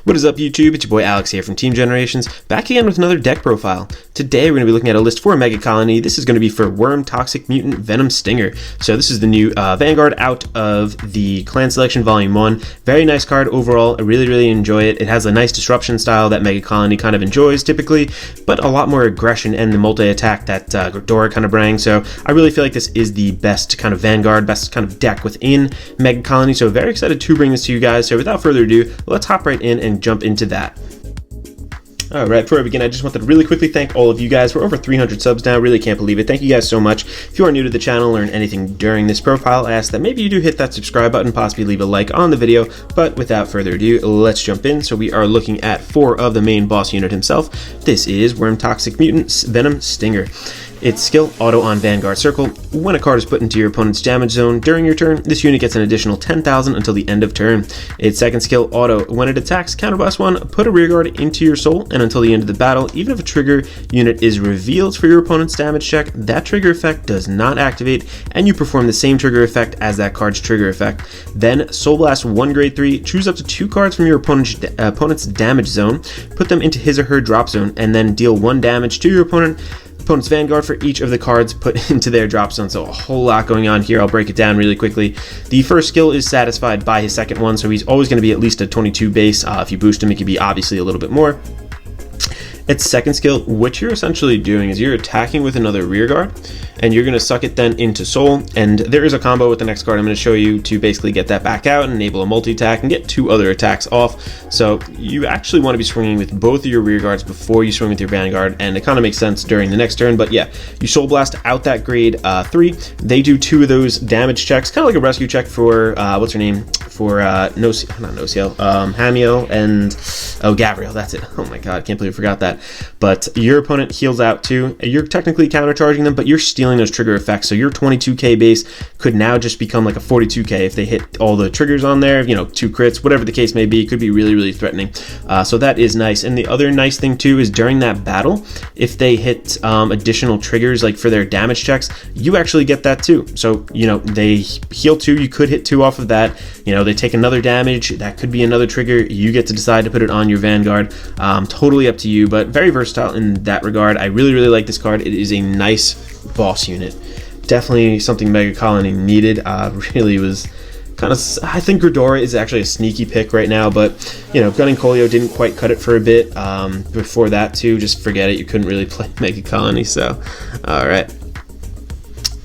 What is up, YouTube? It's your boy Alex here from Team Generations, back again with another deck profile. Today we're going to be looking at a list for Megacolony. This is going to be for Worm, Toxic Mutant, Venom, Stinger. So this is the new Vanguard out of the Clan Selection Volume 1. Very nice card overall. I really enjoy it. It has a nice disruption style that Megacolony kind of enjoys typically, but a lot more aggression and the multi-attack that Ghidorah kind of brings. So I really feel like this is the best kind of Vanguard, best kind of deck within Megacolony. So very excited to bring this to you guys. So without further ado, let's hop right in and jump into that. Alright, before I begin, I just wanted to really quickly thank all of you guys. We're over 300 subs now. Really can't believe it. Thank you guys so much. If you are new to the channel, learn anything during this profile, I ask that maybe you do hit that subscribe button, possibly leave a like on the video. But without further ado, let's jump in. So we are looking at 4 of the main boss unit himself. This is Worm, Toxic Mutant, Venom, Stinger. Its skill, auto on Vanguard Circle. When a card is put into your opponent's damage zone during your turn, this unit gets an additional 10,000 until the end of turn. Its second skill, auto. When it attacks, counterblast 1, put a rearguard into your soul, and until the end of the battle, even if a trigger unit is revealed for your opponent's damage check, that trigger effect does not activate, and you perform the same trigger effect as that card's trigger effect. Then, Soul Blast 1 grade 3, choose up to 2 cards from your opponent's damage zone, put them into his or her drop zone, and then deal 1 damage to your opponent's Vanguard for each of the cards put into their drop zone. So a whole lot going on here. I'll break it down really quickly. The first skill is satisfied by his second one, so he's always going to be at least a 22 base. If you boost him, it could be obviously a little bit more. Its second skill, what you're essentially doing is you're attacking with another rearguard, and you're going to suck it then into soul, and there is a combo with the next card I'm going to show you to basically get that back out and enable a multi-attack and get 2 other attacks off. So you actually want to be swinging with both of your rearguards before you swing with your Vanguard, and it kind of makes sense during the next turn. But yeah, you Soul Blast out that grade 3. They do 2 of those damage checks, kind of like a rescue check for what's her name, for Hamiel and Gabriel. That's it. Oh my god, I can't believe I forgot that. But your opponent heals out too. You're technically countercharging them, but you're stealing those trigger effects. So your 22k base could now just become like a 42k if they hit all the triggers on there, 2 crits, whatever the case may be. It could be really threatening. So that is nice. And the other nice thing too is during that battle, if they hit additional triggers like for their damage checks, you actually get that too. So they heal 2, you could hit 2 off of that. They take another damage, that could be another trigger. You get to decide to put it on your Vanguard. Totally up to you, but very versatile in that regard. I really like this card. It is a nice boss unit. Definitely something Megacolony needed. Really was kind of, I think Ghidorah is actually a sneaky pick right now, but Gunning Colio didn't quite cut it for a bit. Before that too, just forget it. You couldn't really play Megacolony. So alright,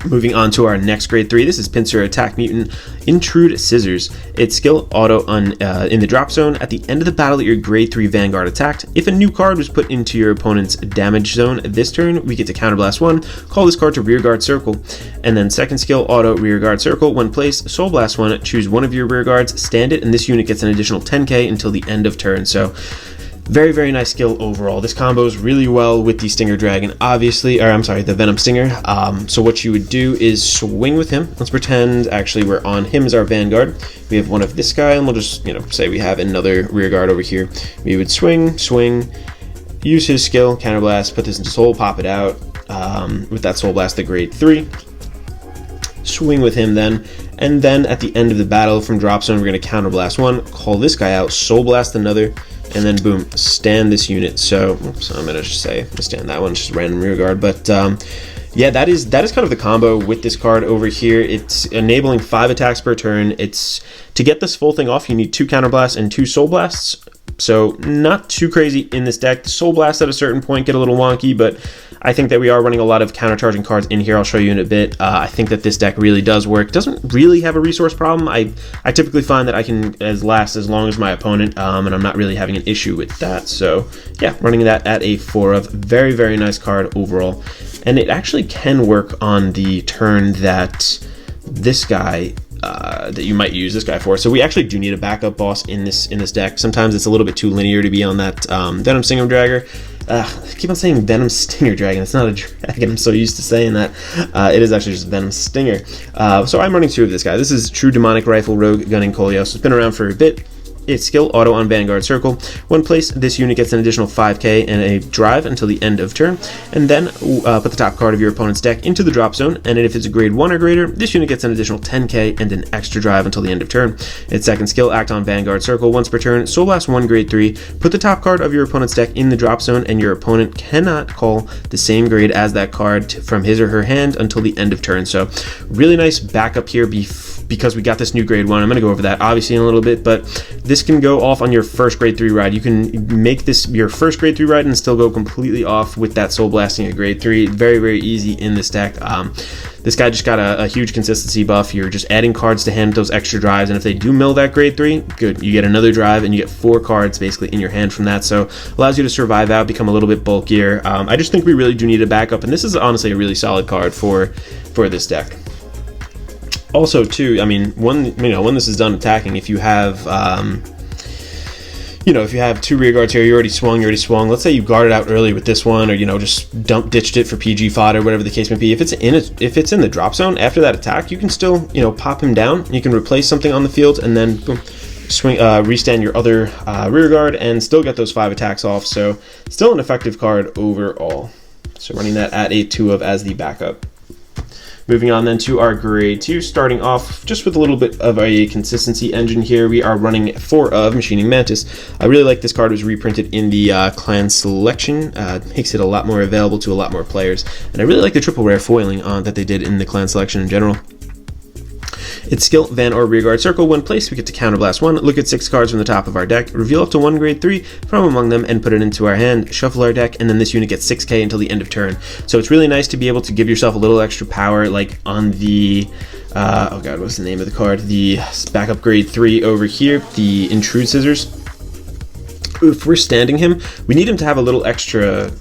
moving on to our next grade 3. This is Pincer Attack Mutant, Intrude Scissors. Its skill, auto on in the drop zone. At the end of the battle that your grade 3 Vanguard attacked, if a new card was put into your opponent's damage zone this turn, we get to counterblast 1, call this card to Rearguard Circle. And then second skill, auto Rearguard Circle. When placed, Soul Blast 1, choose one of your rearguards, stand it, and this unit gets an additional 10k until the end of turn. So very nice skill overall. This combos really well with the Stinger Dragon, obviously, or I'm sorry, the Venom Stinger. So what you would do is swing with him. Let's pretend actually we're on him as our Vanguard. We have one of this guy, and we'll just say we have another rearguard over here. We would swing, use his skill, counterblast, put this into soul, pop it out with that Soul Blast, the grade 3. Swing with him then, and then at the end of the battle from drop zone, we're going to counterblast 1, call this guy out, Soul Blast another, and then boom, stand this unit. So oops, I'm gonna just say stand that one, just random rearguard. But yeah, that is kind of the combo with this card over here. It's enabling 5 attacks per turn. It's to get this full thing off, you need 2 counterblasts and 2 soul blasts. So not too crazy in this deck. The soul blasts at a certain point get a little wonky, but I think that we are running a lot of countercharging cards in here. I'll show you in a bit. I think that this deck really does work. Doesn't really have a resource problem. I typically find that I can last as long as my opponent, and I'm not really having an issue with that. So yeah, running that at a 4 of. Very nice card overall. And it actually can work on the turn that this guy that you might use this guy for. So we actually do need a backup boss in this deck. Sometimes it's a little bit too linear to be on that Venom Stinger Dragger. I keep on saying Venom Stinger Dragon. It's not a dragon. I'm so used to saying that. It is actually just Venom Stinger. So I'm running 2 of this guy. This is True Demonic Rifle Rogue Gunning Colio. So it's been around for a bit. Its skill, auto on Vanguard Circle. When placed, this unit gets an additional 5k and a drive until the end of turn, and then put the top card of your opponent's deck into the drop zone, and if it's a grade 1 or greater, this unit gets an additional 10k and an extra drive until the end of turn. Its second skill, act on Vanguard Circle. Once per turn, Soul Blast 1 grade 3, put the top card of your opponent's deck in the drop zone, and your opponent cannot call the same grade as that card from his or her hand until the end of turn. So really nice backup here because we got this new grade 1. I'm going to go over that obviously in a little bit, but this can go off on your first grade 3 ride. You can make this your first grade 3 ride and still go completely off with that Soul Blasting a grade 3. Very, very easy in this deck. This guy just got a huge consistency buff. You're just adding cards to hand those extra drives, and if they do mill that grade 3, good. You get another drive, and you get 4 cards basically in your hand from that, so allows you to survive out, become a little bit bulkier. I just think we really do need a backup, and this is honestly a really solid card for this deck. Also, too, I mean, when this is done attacking, if you have if you have 2 rear guards here, you already swung. Let's say you guarded out early with this one, or just ditched it for PG fodder, whatever the case may be. If it's in the drop zone after that attack, you can still pop him down. You can replace something on the field, and then boom, swing, restand your other rear guard, and still get those 5 attacks off. So still an effective card overall. So running that at a 2 of as the backup. Moving on then to our grade 2, starting off just with a little bit of a consistency engine here. We are running 4 of Machining Mantis. I really like this card. It was reprinted in the clan selection. Makes it a lot more available to a lot more players. And I really like the triple rare foiling that they did in the clan selection in general. Its skill, Van or Rearguard Circle. When placed, we get to counterblast 1, look at 6 cards from the top of our deck, reveal up to 1 grade 3 from among them, and put it into our hand, shuffle our deck, and then this unit gets 6k until the end of turn. So it's really nice to be able to give yourself a little extra power, like on the, oh god, what's the name of the card? The backup grade 3 over here, the Intrude Scissors. If we're standing him, we need him to have a little extra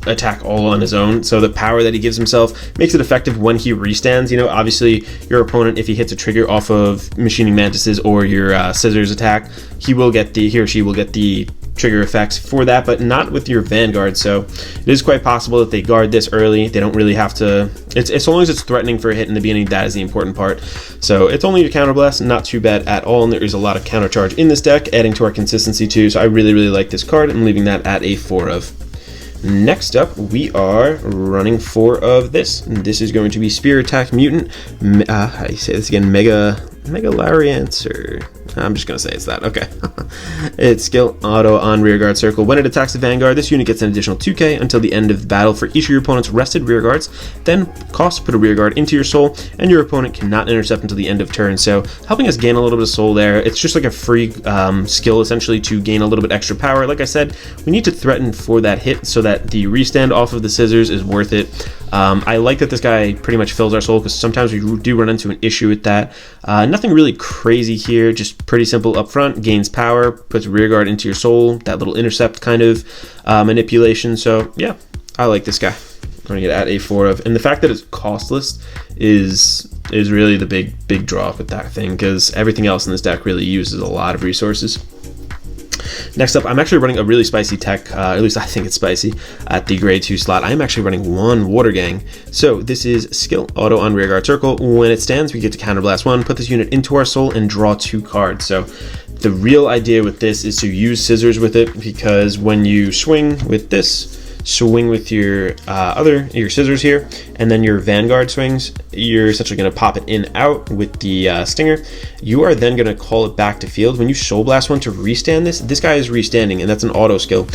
attack all on his own, so the power that he gives himself makes it effective when he restands. Obviously your opponent, if he hits a trigger off of Machining Mantises or your scissors attack, he or she will get the trigger effects for that, but not with your Vanguard. So it is quite possible that they guard this early. They don't really have to, it's as long as it's threatening for a hit in the beginning, that is the important part. So it's only a counterblast, not too bad at all, and there is a lot of counter charge in this deck, adding to our consistency too. So I really, really like this card. I'm leaving that at a 4 of. Next up, we are running 4 of this. This is going to be Spear Attack Mutant. How do you say this again? Megalariancer. I'm just going to say it's that. Okay. Its skill, auto on Rearguard Circle. When it attacks the Vanguard, this unit gets an additional 2k until the end of the battle for each of your opponent's rested rearguards. Then cost, put a rearguard into your soul, and your opponent cannot intercept until the end of turn. So helping us gain a little bit of soul there. It's just like a free skill essentially to gain a little bit extra power. Like I said, we need to threaten for that hit so that the restand off of the scissors is worth it. I like that this guy pretty much fills our soul, because sometimes we do run into an issue with that. Nothing really crazy here, just pretty simple up front. Gains power, puts rearguard into your soul, that little intercept kind of manipulation. So yeah, I like this guy. I'm going to get at a 4 of, and the fact that it's costless is really the big draw with that thing, because everything else in this deck really uses a lot of resources. Next up, I'm actually running a really spicy tech, at least I think it's spicy, at the grade 2 slot. I'm actually running 1 Water Gang. So this is skill, auto on Rearguard Circle. When it stands, we get to counterblast 1, put this unit into our soul, and draw 2 cards. So the real idea with this is to use scissors with it, because when you swing with this, swing with your scissors here, and then your Vanguard swings, you're essentially going to pop it in out with the stinger. You are then going to call it back to field. When you Soul Blast 1 to restand this guy is restanding, and that's an auto skill.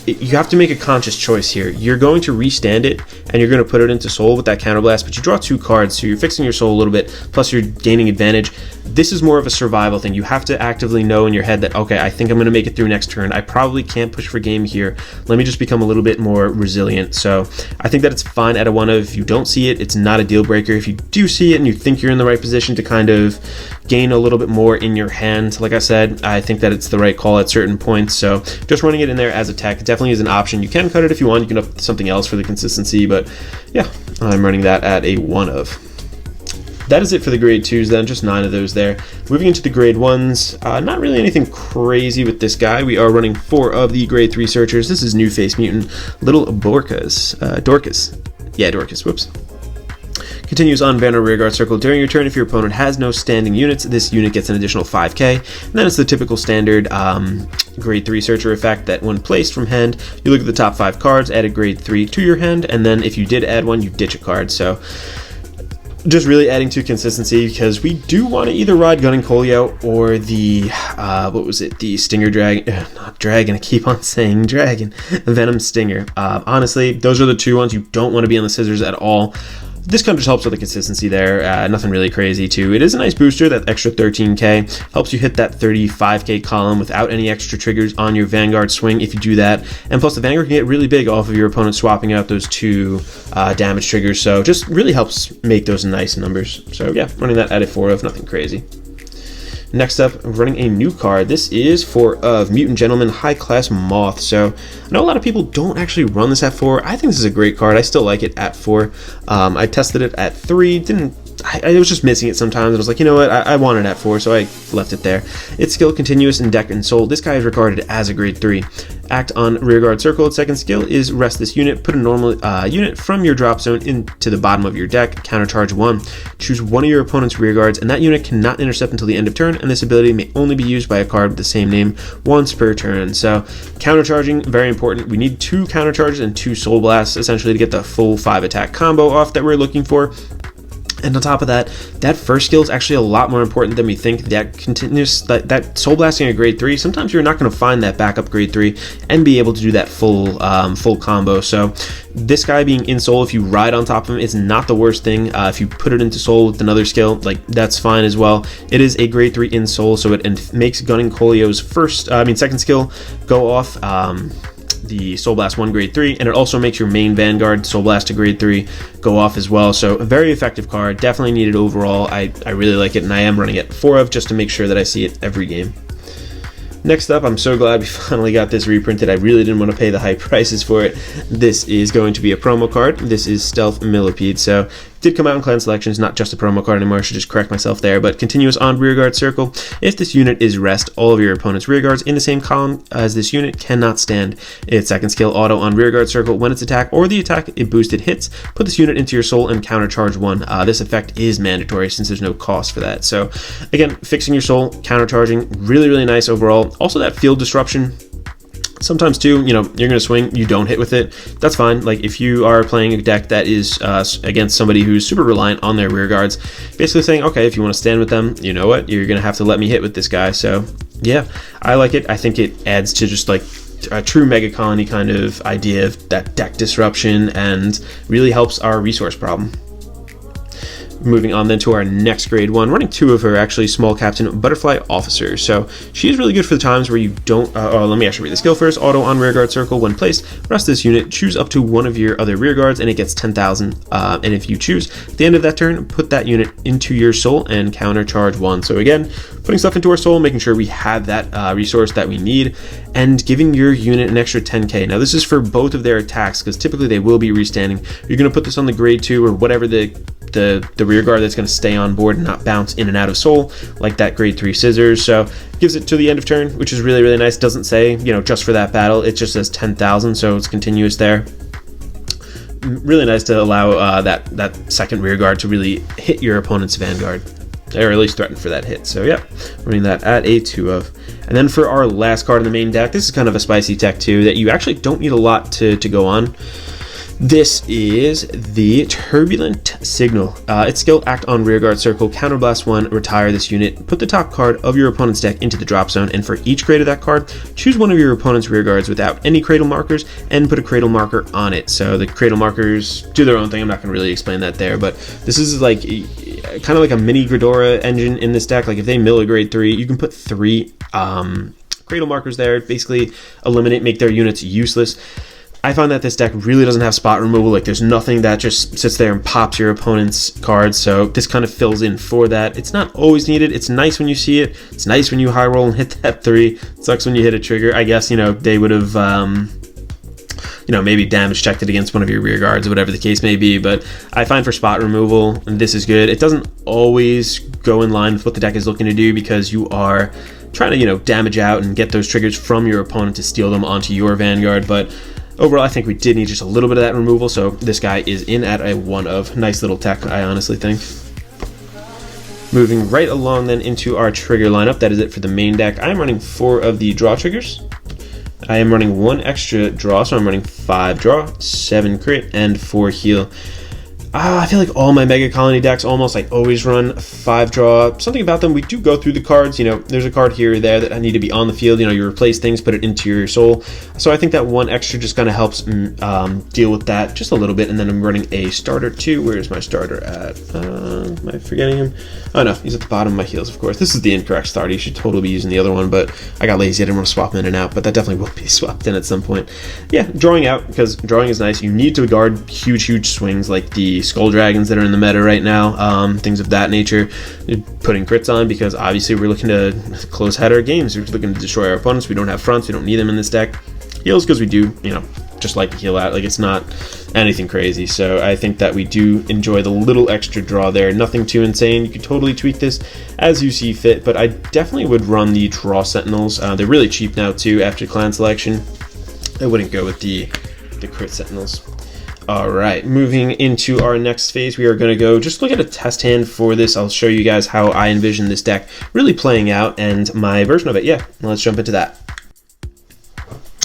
You have to make a conscious choice here. You're going to restand it, and you're going to put it into soul with that counterblast, but you draw 2 cards, so you're fixing your soul a little bit, plus you're gaining advantage. This is more of a survival thing. You have to actively know in your head that, okay, I think I'm going to make it through next turn. I probably can't push for game here. Let me just become a little bit more resilient. So I think that it's fine at a 1 of. If you don't see it, it's not a deal breaker. If you do see it and you think you're in the right position to kind of gain a little bit more in your hand, like I said, I think that it's the right call at certain points. So just running it in there as a tech definitely is an option. You can cut it if you want. You can up something else for the consistency, but yeah, I'm running that at a 1 of. That is it for the grade 2s then, just 9 of those there. Moving into the grade 1s, not really anything crazy with this guy. We are running 4 of the grade 3 searchers. This is New Face Mutant, Little Dorcas. Yeah, Dorcas, whoops. Continues on Venom Rearguard Circle. During your turn, if your opponent has no standing units, this unit gets an additional 5k. And then it's the typical standard grade 3 searcher effect that when placed from hand, you look at the top 5 cards, add a grade 3 to your hand, and then if you did add one, you ditch a card. So just really adding to consistency, because we do want to either ride Gunning Colio or the the Stinger Dragon, not Dragon, I keep on saying Dragon, Venom Stinger. Honestly, those are the two ones you don't want to be on the scissors at all. This kind of just helps with the consistency there. Nothing really crazy too. It is a nice booster. That extra 13k helps you hit that 35k column without any extra triggers on your Vanguard swing if you do that. And plus the Vanguard can get really big off of your opponent swapping out those 2 damage triggers. So just really helps make those nice numbers. So yeah, running that at a 4 of, nothing crazy. Next up, running a new card. This is for Mutant Gentleman High Class Moth. So I know a lot of people don't actually run this at 4. I think this is a great card. I still like it at 4. I tested it at 3. I was just missing it sometimes. I was like, you know what, I want it at 4, so I left it there. Its skill, continuous in deck and soul. This guy is regarded as a grade 3. Act on Rearguard Circle. Its second skill is rest this unit. Put a normal unit from your drop zone into the bottom of your deck. Countercharge 1. Choose one of your opponent's rearguards, and that unit cannot intercept until the end of turn, and this ability may only be used by a card with the same name once per turn. So countercharging, very important. We need 2 countercharges and 2 soul blasts essentially to get the full 5 attack combo off that we're looking for. And on top of that, that first skill is actually a lot more important than we think. That continuous, that soul blasting a grade 3, sometimes you're not going to find that backup grade 3 and be able to do that full combo. So this guy being in soul, if you ride on top of him, is not the worst thing. If you put it into soul with another skill, like, that's fine as well. It is a grade 3 in soul, so it makes Gunning Colio's second skill go off. The Soul Blast 1 grade 3, and it also makes your main Vanguard Soul Blast to grade 3 go off as well. So a very effective card, definitely needed overall. I really like it, and I am running it 4 of just to make sure that I see it every game. Next up, I'm so glad we finally got this reprinted. I really didn't want to pay the high prices for it. This is going to be a promo card. This is Stealth Millipede. So did come out in clan selections, not just a promo card anymore. I should just correct myself there. But continuous on Rearguard Circle. If this unit is rest, all of your opponent's rearguards in the same column as this unit cannot stand. Its second skill, auto on Rearguard Circle. When its attack or the attack it boosted hits, put this unit into your soul and countercharge 1. This effect is mandatory since there's no cost for that. So again, fixing your soul, countercharging, really, really nice overall. Also that field disruption. Sometimes too, you're going to swing, you don't hit with it. That's fine. Like if you are playing a deck that is against somebody who's super reliant on their rear guards, basically saying, okay, if you want to stand with them, you know what, you're going to have to let me hit with this guy. So yeah, I like it. I think it adds to just like a true Megacolony kind of idea of that deck disruption and really helps our resource problem. Moving on then to our next grade 1, running 2 of her, actually, Small Captain Butterfly Officer. So she is really good for the times where you don't, let me actually read the skill first. Auto on Rearguard Circle. When placed, rest this unit, choose up to one of your other rearguards, and it gets 10,000. And if you choose, at the end of that turn, put that unit into your soul and countercharge 1. So again, putting stuff into our soul, making sure we have that resource that we need, and giving your unit an extra 10k. Now this is for both of their attacks, because typically they will be restanding. You're going to put this on the grade 2 or whatever the rear guard that's going to stay on board and not bounce in and out of soul, like that grade 3 scissors. So gives it to the end of turn, which is really, really nice. Doesn't say, just for that battle. It just says 10,000, so it's continuous there. Really nice to allow that second rear guard to really hit your opponent's Vanguard, or at least threaten for that hit. So yeah, running that at a 2 of. And then for our last card in the main deck, this is kind of a spicy tech too, that you actually don't need a lot to go on. This is the Turbulent Signal. Its skill, act on Rearguard Circle, Counterblast 1, retire this unit, put the top card of your opponent's deck into the drop zone, and for each grade of that card, choose one of your opponent's rearguards without any cradle markers, and put a cradle marker on it. So the cradle markers do their own thing. I'm not going to really explain that there, but this is like kind of like a mini Ghidorah engine in this deck. Like if they mill a grade 3, you can put 3 cradle markers there, basically make their units useless. I find that this deck really doesn't have spot removal. Like there's nothing that just sits there and pops your opponent's cards, so this kind of fills in for that. It's not always needed. It's nice when you see it. It's nice when you high roll and hit that 3. It sucks when you hit a trigger. I guess, they would have, maybe damage checked it against one of your rear guards or whatever the case may be, but I find for spot removal, this is good. It doesn't always go in line with what the deck is looking to do, because you are trying to, damage out and get those triggers from your opponent to steal them onto your Vanguard, but Overall, I think we did need just a little bit of that removal, so this guy is in at a 1 of. Nice little tech, I honestly think. Moving right along then into our trigger lineup, that is it for the main deck. I'm running 4 of the draw triggers. I am running 1 extra draw, so I'm running 5 draw, 7 crit, and 4 heal. I feel like all my Megacolony decks almost like always run 5 draw. Something about them, we do go through the cards. You know, there's a card here or there that I need to be on the field. You know, you replace things, put it into your soul. So I think that 1 extra just kind of helps deal with that just a little bit. And then I'm running a starter too. Where's my starter at? Am I forgetting him? Oh no, he's at the bottom of my heals, of course. This is the incorrect starter. You should totally be using the other one, but I got lazy. I didn't want to swap them in and out, but that definitely will be swapped in at some point. Yeah, drawing out, because drawing is nice. You need to guard huge swings like the Skull Dragons that are in the meta right now, things of that nature. Putting crits on, because obviously we're looking to close out our games. We're looking to destroy our opponents. We don't have fronts. We don't need them in this deck. Heals because we do, you know, just like to heal out. Like, it's not anything crazy. So I think that we do enjoy the little extra draw there. Nothing too insane. You could totally tweak this as you see fit, but I definitely would run the draw sentinels. They're really cheap now too after clan selection. I wouldn't go with the crit sentinels. All right, moving into our next phase, we are going to go just look at a test hand for this. I'll show you guys how I envision this deck really playing out and my version of it. Yeah, let's jump into that.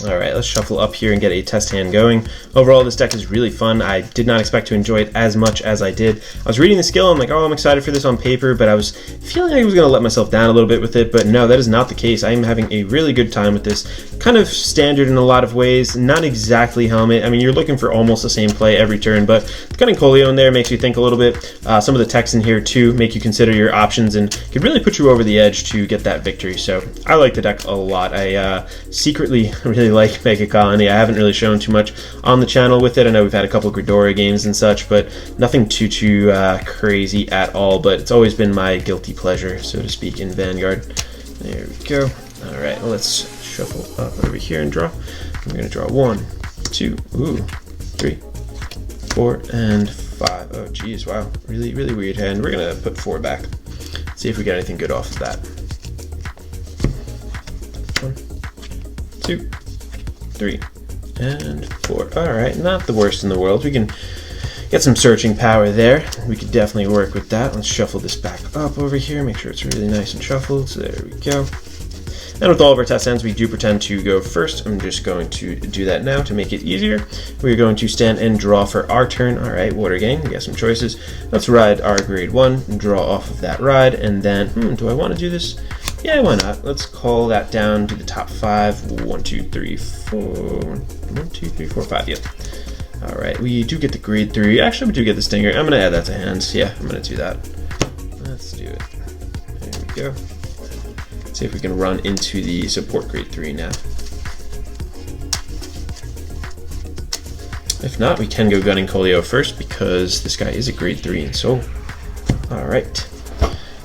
All right, let's shuffle up here and get a test hand going. Overall, this deck is really fun. I did not expect to enjoy it as much as I did. I was reading the skill, I'm like, oh, I'm excited for this on paper, but I was feeling like I was going to let myself down a little bit with it, but no, that is not the case. I am having a really good time with this. Kind of standard in a lot of ways, not exactly helmet. I mean, you're looking for almost the same play every turn, but cutting Colio in there makes you think a little bit. Some of the techs in here, too, make you consider your options and could really put you over the edge to get that victory. So I like the deck a lot. I secretly really like Megacolony. I haven't really shown too much on the channel with it. I know we've had a couple of Ghidorah games and such, but nothing too crazy at all. But it's always been my guilty pleasure, so to speak, in Vanguard. There we go. All right, well, let's shuffle up over here and draw. We're going to draw 1, 2, 3, 4, and 5. Oh, geez, wow. Really weird hand. We're going to put 4 back. See if we get anything good off of that. 1, 2, 3, and 4. All right, not the worst in the world. We can get some searching power there. We could definitely work with that. Let's shuffle this back up over here. Make sure it's really nice and shuffled. So there we go. And with all of our test ends, we do pretend to go first. I'm just going to do that now to make it easier. We're going to stand and draw for our turn. All right, Water Gang, we got some choices. Let's ride our grade 1 and draw off of that ride. And then, do I want to do this? Yeah, why not? Let's call that down to the top 5. 1, 2, 3, 4. 1, 2, 3, 4, 5. Yep. All right, we do get the grade 3. Actually, we do get the Stinger. I'm going to add that to hands. Yeah, I'm going to do that. Let's do it. There we go. See if we can run into the support grade 3 now. If not, we can go gunning Colio first because this guy is a grade 3 in soul. All right.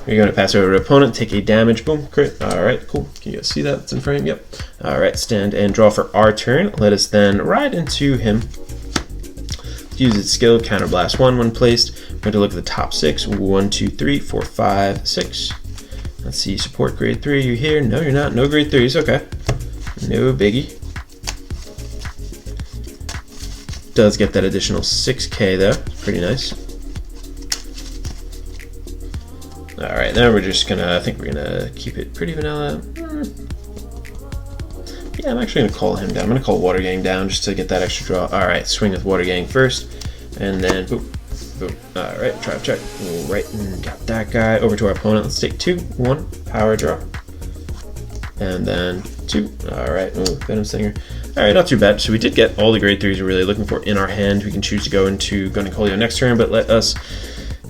We're going to pass over to opponent, take a damage, boom, crit. All right, cool. Can you guys see that? It's in frame, yep. All right, stand and draw for our turn. Let us then ride into him. Use its skill, counterblast 1 when placed. We're going to look at the top 6. 1, 2, 3, 4, 5, 6. Let's see, support grade 3, are you here? No, you're not. No grade 3s, okay. No biggie. Does get that additional 6k though. Pretty nice. Alright, now we're just gonna, I think we're gonna keep it pretty vanilla. Yeah, I'm actually gonna call him down. I'm gonna call Water Gang down just to get that extra draw. Alright, swing with Water Gang first, and then boop. Boom. Alright, try check. Right, and got that guy. Over to our opponent. Let's take 2, 1, power draw. And then 2. Alright, Venom Stinger. Alright, not too bad. So we did get all the grade 3s we're really looking for in our hand. We can choose to go into Gunning Colio next turn, but let us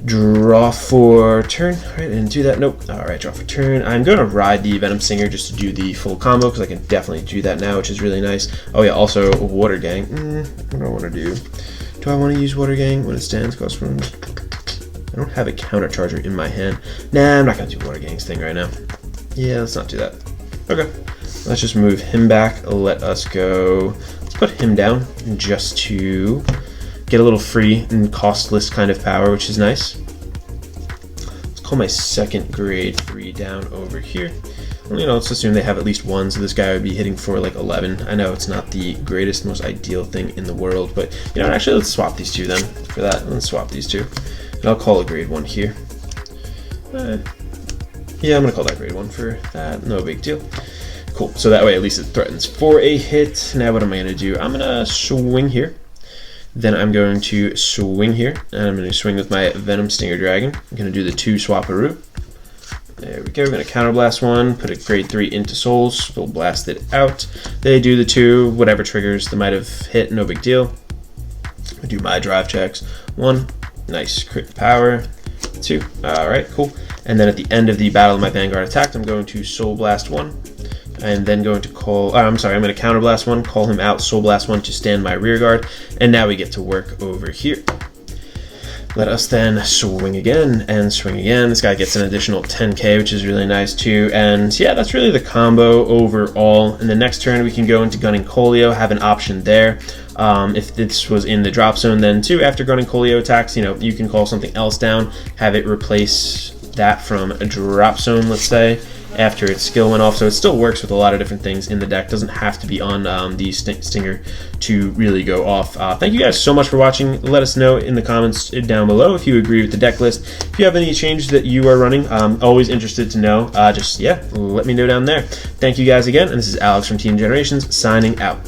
draw for turn. Alright, and do that. Nope. Alright, draw for turn. I'm going to ride the Venom Stinger just to do the full combo, because I can definitely do that now, which is really nice. Oh yeah, also Water Gang. What do I want to do? Do I want to use Water Gang when it stands? Cost from... I don't have a counter charger in my hand. Nah, I'm not going to do Water Gang's thing right now. Yeah, let's not do that. Okay. Let's just move him back. Let us go. Let's put him down just to get a little free and costless kind of power, which is nice. Let's call my second grade 3 down over here. you know, let's assume they have at least one, so this guy would be hitting for like 11. I know it's not the greatest, most ideal thing in the world, but you know, actually let's swap these two then for that. Let's swap these two. And I'll call a grade 1 here. Yeah, I'm gonna call that grade 1 for that, no big deal. Cool, so that way at least it threatens for a hit. Now what am I gonna do? I'm gonna swing here. Then I'm going to swing here, and I'm going to swing with my Venom Stinger Dragon. I'm going to do the 2 Swaparoo. There we go. We're going to counterblast one, put a grade 3 into souls, we'll blast it out. They do the 2, whatever triggers they might have hit, no big deal. I do my drive checks. 1, nice crit power. 2, alright, cool. And then at the end of the battle of my Vanguard attack, I'm going to Soul Blast 1. And then going to call, I'm going to counterblast 1, call him out, Soul Blast 1 to stand my rear guard, and now we get to work over here. Let us then swing again and swing again. This guy gets an additional 10k, which is really nice too. And yeah, that's really the combo overall. In the next turn, we can go into Gunning Colio, have an option there. If this was in the drop zone, then too, after Gunning Colio attacks, you know, you can call something else down, have it replace that from a drop zone, let's say, after its skill went off. So it still works with a lot of different things in the deck. Doesn't have to be on the Stinger to really go off. Thank you guys so much for watching. Let us know in the comments down below if you agree with the deck list. If you have any changes that you are running, always interested to know. Just, yeah, let me know down there. Thank you guys again, and this is Alex from Team Generations signing out.